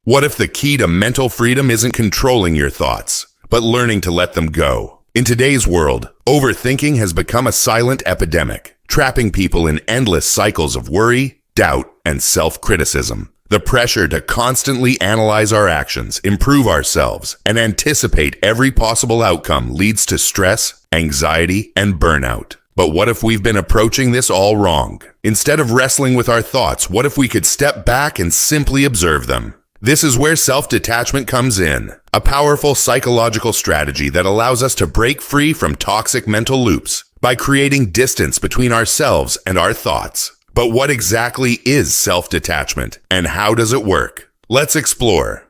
What if the key to mental freedom isn't controlling your thoughts, but learning to let them go? In today's world, overthinking has become a silent epidemic, trapping people in endless cycles of worry, doubt, and self-criticism. The pressure to constantly analyze our actions, improve ourselves, and anticipate every possible outcome leads to stress, anxiety, and burnout. But what if we've been approaching this all wrong? Instead of wrestling with our thoughts, what if we could step back and simply observe them? This is where self-detachment comes in, a powerful psychological strategy that allows us to break free from toxic mental loops by creating distance between ourselves and our thoughts. But what exactly is self-detachment, and how does it work? Let's explore.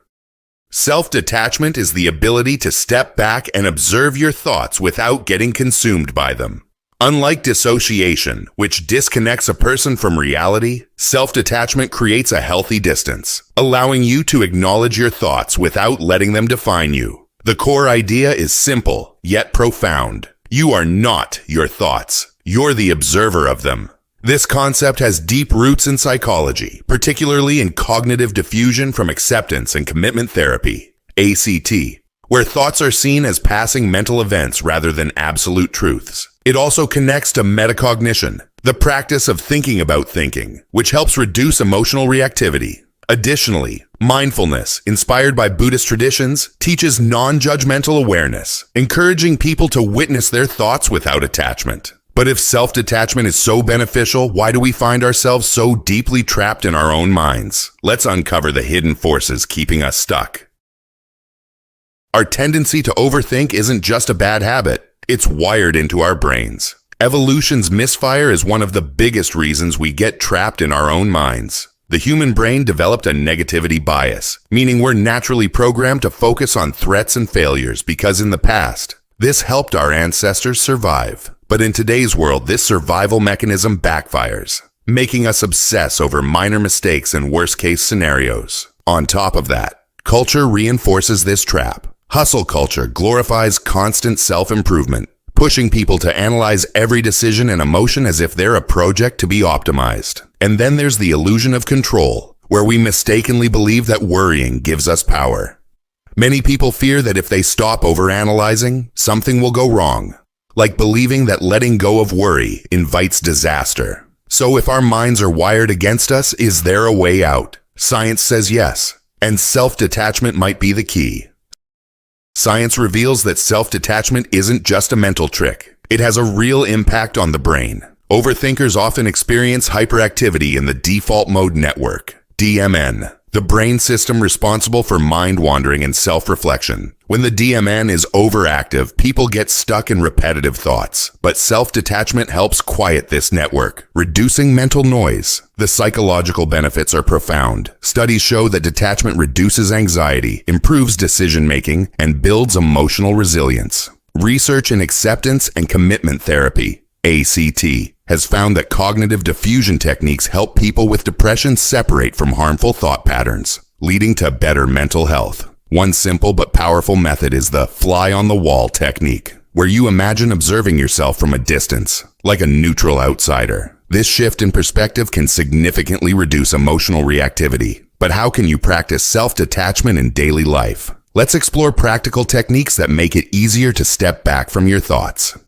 Self-detachment is the ability to step back and observe your thoughts without getting consumed by them. Unlike dissociation, which disconnects a person from reality, self-detachment creates a healthy distance, allowing you to acknowledge your thoughts without letting them define you. The core idea is simple, yet profound. You are not your thoughts. You're the observer of them. This concept has deep roots in psychology, particularly in cognitive diffusion from acceptance and commitment therapy, ACT, where thoughts are seen as passing mental events rather than absolute truths. It also connects to metacognition, the practice of thinking about thinking, which helps reduce emotional reactivity. Additionally, mindfulness, inspired by Buddhist traditions, teaches non-judgmental awareness, encouraging people to witness their thoughts without attachment. But if self-detachment is so beneficial, why do we find ourselves so deeply trapped in our own minds? Let's uncover the hidden forces keeping us stuck. Our tendency to overthink isn't just a bad habit. It's wired into our brains. Evolution's misfire is one of the biggest reasons we get trapped in our own minds. The human brain developed a negativity bias, meaning we're naturally programmed to focus on threats and failures because in the past, this helped our ancestors survive. But in today's world, this survival mechanism backfires, making us obsess over minor mistakes and worst-case scenarios. On top of that, culture reinforces this trap. Hustle culture glorifies constant self-improvement, pushing people to analyze every decision and emotion as if they're a project to be optimized. And then there's the illusion of control, where we mistakenly believe that worrying gives us power. Many people fear that if they stop overanalyzing, something will go wrong, like believing that letting go of worry invites disaster. So if our minds are wired against us, is there a way out? Science says yes, and self-detachment might be the key. Science reveals that self-detachment isn't just a mental trick. It has a real impact on the brain. Overthinkers often experience hyperactivity in the default mode network, DMN, the brain system responsible for mind wandering and self-reflection. When the DMN is overactive, people get stuck in repetitive thoughts. But self-detachment helps quiet this network, reducing mental noise. The psychological benefits are profound. Studies show that detachment reduces anxiety, improves decision-making, and builds emotional resilience. Research in acceptance and commitment therapy, ACT, has found that cognitive diffusion techniques help people with depression separate from harmful thought patterns, leading to better mental health. One simple but powerful method is the fly-on-the-wall technique, where you imagine observing yourself from a distance, like a neutral outsider. This shift in perspective can significantly reduce emotional reactivity. But how can you practice self-detachment in daily life? Let's explore practical techniques that make it easier to step back from your thoughts.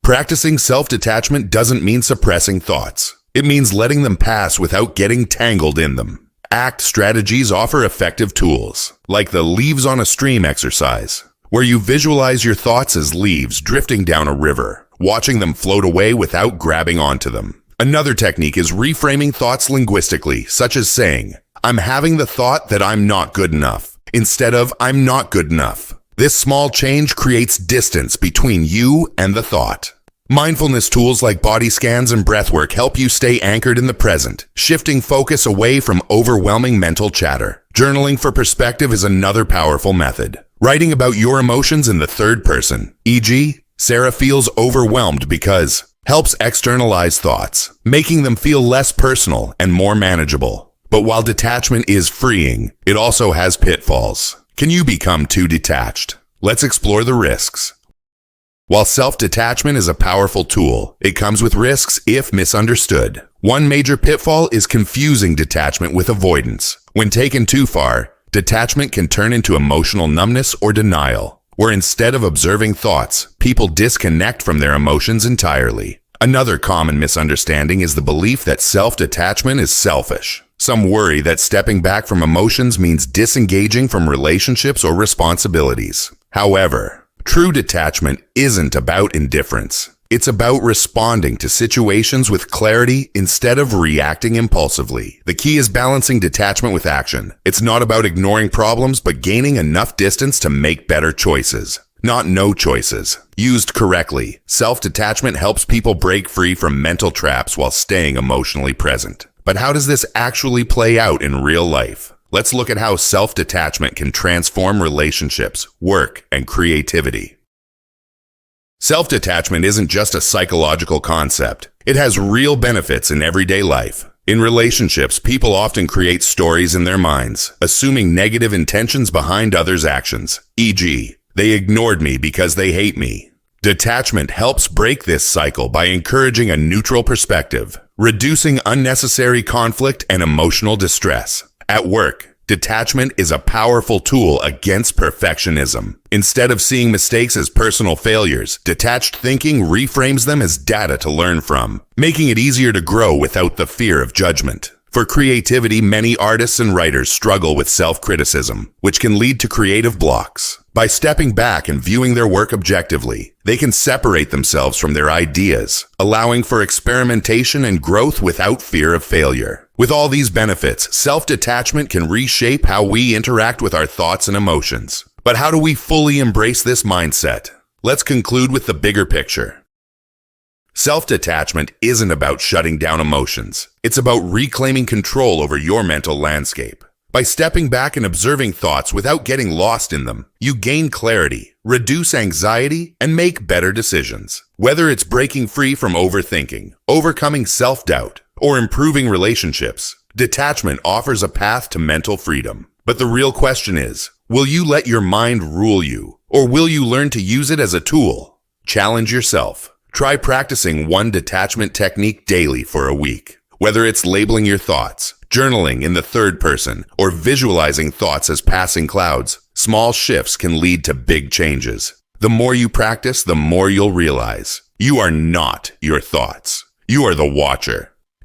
Practicing self-detachment doesn't mean suppressing thoughts. It means letting them pass without getting tangled in them. ACT strategies offer effective tools, like the leaves on a stream exercise, where you visualize your thoughts as leaves drifting down a river, watching them float away without grabbing onto them. Another technique is reframing thoughts linguistically, such as saying, "I'm having the thought that I'm not good enough," instead of "I'm not good enough." This small change creates distance between you and the thought. Mindfulness tools like body scans and breathwork help you stay anchored in the present, shifting focus away from overwhelming mental chatter. Journaling for perspective is another powerful method. Writing about your emotions in the third person, e.g., Sarah feels overwhelmed because, helps externalize thoughts, making them feel less personal and more manageable. But while detachment is freeing, it also has pitfalls. Can you become too detached? Let's explore the risks. While self-detachment is a powerful tool, it comes with risks if misunderstood. One major pitfall is confusing detachment with avoidance. When taken too far, detachment can turn into emotional numbness or denial, where instead of observing thoughts, people disconnect from their emotions entirely. Another common misunderstanding is the belief that self-detachment is selfish. Some worry that stepping back from emotions means disengaging from relationships or responsibilities. However, true detachment isn't about indifference. It's about responding to situations with clarity instead of reacting impulsively. The key is balancing detachment with action. It's not about ignoring problems, but gaining enough distance to make better choices. Not no choices. Used correctly, self-detachment helps people break free from mental traps while staying emotionally present. But how does this actually play out in real life? Let's look at how self-detachment can transform relationships, work, and creativity. Self-detachment isn't just a psychological concept. It has real benefits in everyday life. In relationships, people often create stories in their minds, assuming negative intentions behind others' actions, e.g., they ignored me because they hate me. Detachment helps break this cycle by encouraging a neutral perspective, reducing unnecessary conflict and emotional distress. At work, detachment is a powerful tool against perfectionism. Instead of seeing mistakes as personal failures, detached thinking reframes them as data to learn from, making it easier to grow without the fear of judgment. For creativity, many artists and writers struggle with self-criticism, which can lead to creative blocks. By stepping back and viewing their work objectively, they can separate themselves from their ideas, allowing for experimentation and growth without fear of failure. With all these benefits, self-detachment can reshape how we interact with our thoughts and emotions. But how do we fully embrace this mindset? Let's conclude with the bigger picture. Self-detachment isn't about shutting down emotions. It's about reclaiming control over your mental landscape. By stepping back and observing thoughts without getting lost in them, you gain clarity, reduce anxiety, and make better decisions. Whether it's breaking free from overthinking, overcoming self-doubt, or improving relationships, detachment offers a path to mental freedom. But the real question is, will you let your mind rule you, or will you learn to use it as a tool? Challenge yourself. Try practicing one detachment technique daily for a week. Whether it's labeling your thoughts, journaling in the third person, or visualizing thoughts as passing clouds, small shifts can lead to big changes. The more you practice, the more you'll realize you are not your thoughts. You are the watcher.